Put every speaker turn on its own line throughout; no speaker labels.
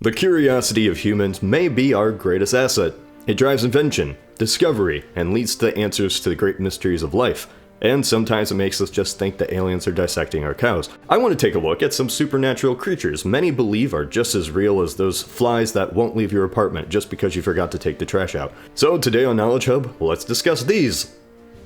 The curiosity of humans may be our greatest asset. It drives invention, discovery, and leads to the answers to the great mysteries of life. And sometimes it makes us just think that aliens are dissecting our cows. I want to take a look at some supernatural creatures many believe are just as real as those flies that won't leave your apartment just because you forgot to take the trash out. So today on Knowledge Hub, let's discuss these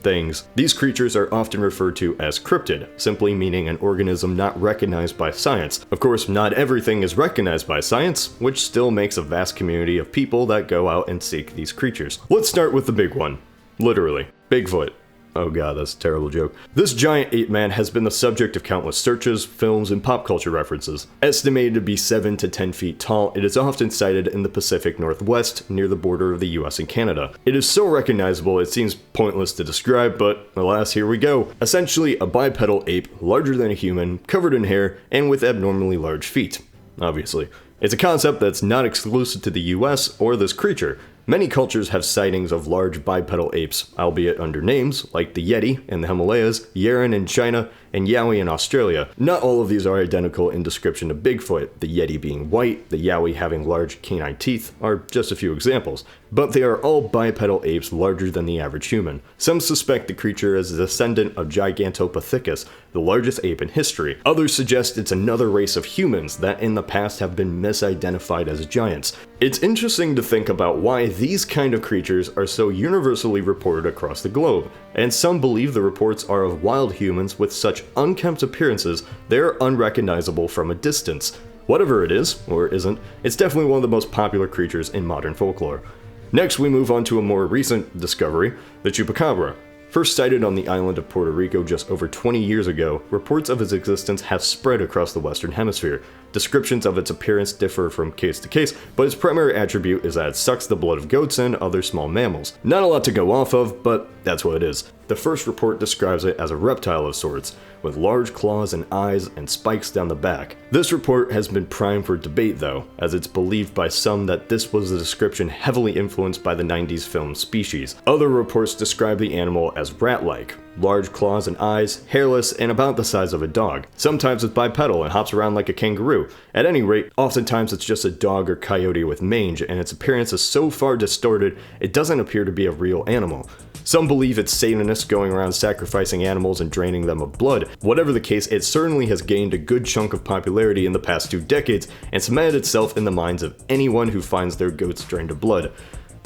things. These creatures are often referred to as cryptid, simply meaning an organism not recognized by science. Of course, not everything is recognized by science, which still makes a vast community of people that go out and seek these creatures. Let's start with the big one. Literally, Bigfoot. Oh god, that's a terrible joke. This giant ape man has been the subject of countless searches, films, and pop culture references. Estimated to be 7 to 10 feet tall, it is often sighted in the Pacific Northwest, near the border of the US and Canada. It is so recognizable it seems pointless to describe, but alas, here we go. Essentially a bipedal ape, larger than a human, covered in hair, and with abnormally large feet. Obviously. It's a concept that's not exclusive to the US or this creature. Many cultures have sightings of large bipedal apes, albeit under names like the Yeti in the Himalayas, Yeren in China, and Yowie in Australia. Not all of these are identical in description to Bigfoot, the Yeti being white, the Yowie having large canine teeth are just a few examples, but they are all bipedal apes larger than the average human. Some suspect the creature is a descendant of Gigantopithecus, the largest ape in history. Others suggest it's another race of humans that in the past have been misidentified as giants. It's interesting to think about why these kind of creatures are so universally reported across the globe, and some believe the reports are of wild humans with such unkempt appearances they are unrecognizable from a distance. Whatever it is, or isn't, it's definitely one of the most popular creatures in modern folklore. Next, we move on to a more recent discovery, the Chupacabra. First sighted on the island of Puerto Rico just over 20 years ago, reports of its existence have spread across the Western Hemisphere. Descriptions of its appearance differ from case to case, but its primary attribute is that it sucks the blood of goats and other small mammals. Not a lot to go off of, but that's what it is. The first report describes it as a reptile of sorts, with large claws and eyes and spikes down the back. This report has been primed for debate though, as it's believed by some that this was a description heavily influenced by the 90s film Species. Other reports describe the animal as rat-like, large claws and eyes, hairless, and about the size of a dog. Sometimes it's bipedal and hops around like a kangaroo. At any rate, oftentimes it's just a dog or coyote with mange, and its appearance is so far distorted it doesn't appear to be a real animal. Some believe it's Satanists going around sacrificing animals and draining them of blood. Whatever the case, it certainly has gained a good chunk of popularity in the past 2 decades and cemented itself in the minds of anyone who finds their goats drained of blood.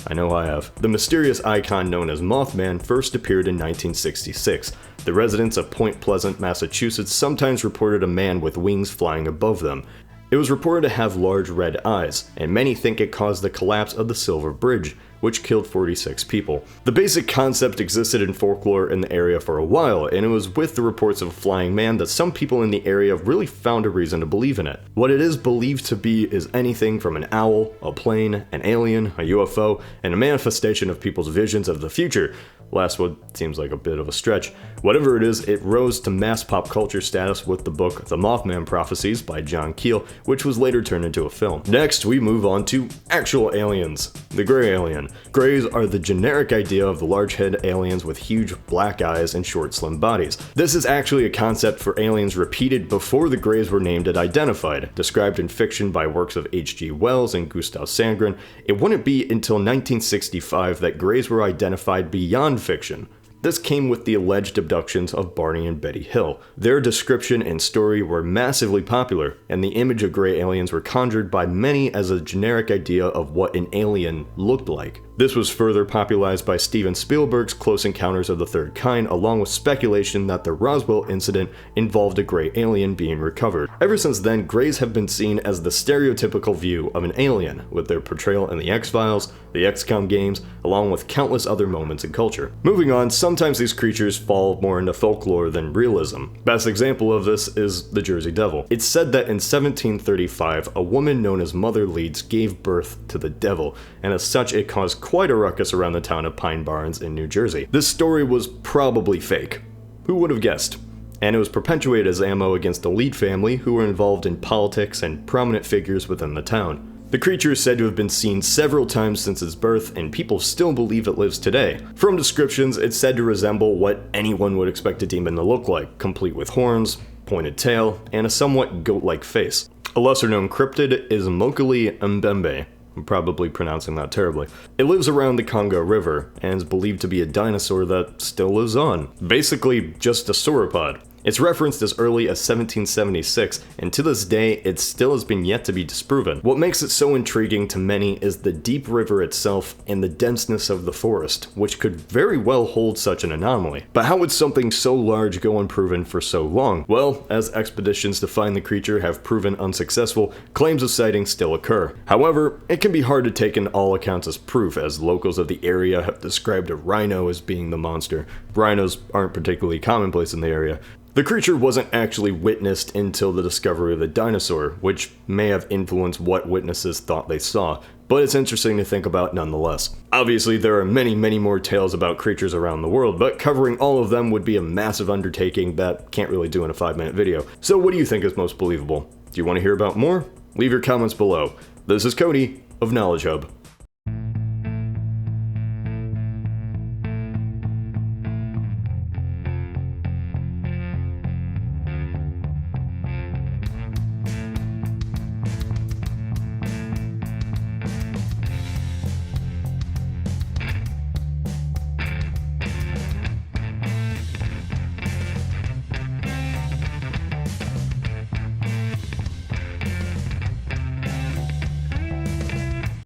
I know I have. The mysterious icon known as Mothman first appeared in 1966. The residents of Point Pleasant, Massachusetts sometimes reported a man with wings flying above them. It was reported to have large red eyes, and many think it caused the collapse of the Silver Bridge, which killed 46 people. The basic concept existed in folklore in the area for a while, and it was with the reports of a flying man that some people in the area really found a reason to believe in it. What it is believed to be is anything from an owl, a plane, an alien, a UFO, and a manifestation of people's visions of the future. Last one seems like a bit of a stretch. Whatever it is, it rose to mass pop culture status with the book The Mothman Prophecies by John Keel, which was later turned into a film. Next, we move on to actual aliens. The gray alien. Grays are the generic idea of the large-head aliens with huge black eyes and short, slim bodies. This is actually a concept for aliens repeated before the Greys were named and identified. Described in fiction by works of H.G. Wells and Gustav Sandgren, it wouldn't be until 1965 that Greys were identified beyond fiction. This came with the alleged abductions of Barney and Betty Hill. Their description and story were massively popular, and the image of gray aliens were conjured by many as a generic idea of what an alien looked like. This was further popularized by Steven Spielberg's Close Encounters of the Third Kind, along with speculation that the Roswell incident involved a gray alien being recovered. Ever since then, grays have been seen as the stereotypical view of an alien, with their portrayal in the X-Files, the XCOM games, along with countless other moments in culture. Moving on, sometimes these creatures fall more into folklore than realism. Best example of this is the Jersey Devil. It's said that in 1735, a woman known as Mother Leeds gave birth to the devil, and as such it caused quite a ruckus around the town of Pine Barrens in New Jersey. This story was probably fake. Who would have guessed? And it was perpetuated as ammo against the Lead family, who were involved in politics and prominent figures within the town. The creature is said to have been seen several times since its birth, and people still believe it lives today. From descriptions, it's said to resemble what anyone would expect a demon to look like, complete with horns, pointed tail, and a somewhat goat-like face. A lesser-known cryptid is Mokali Mbembe. I'm probably pronouncing that terribly. It lives around the Congo River, and is believed to be a dinosaur that still lives on. Basically, just a sauropod. It's referenced as early as 1776, and to this day, it still has been yet to be disproven. What makes it so intriguing to many is the deep river itself and the denseness of the forest, which could very well hold such an anomaly. But how would something so large go unproven for so long? Well, as expeditions to find the creature have proven unsuccessful, claims of sightings still occur. However, it can be hard to take in all accounts as proof, as locals of the area have described a rhino as being the monster. Rhinos aren't particularly commonplace in the area. The creature wasn't actually witnessed until the discovery of the dinosaur, which may have influenced what witnesses thought they saw, but it's interesting to think about nonetheless. Obviously, there are many more tales about creatures around the world, but covering all of them would be a massive undertaking that can't really do in a 5-minute video. So what do you think is most believable? Do you want to hear about more? Leave your comments below. This is Cody of Knowledge Hub.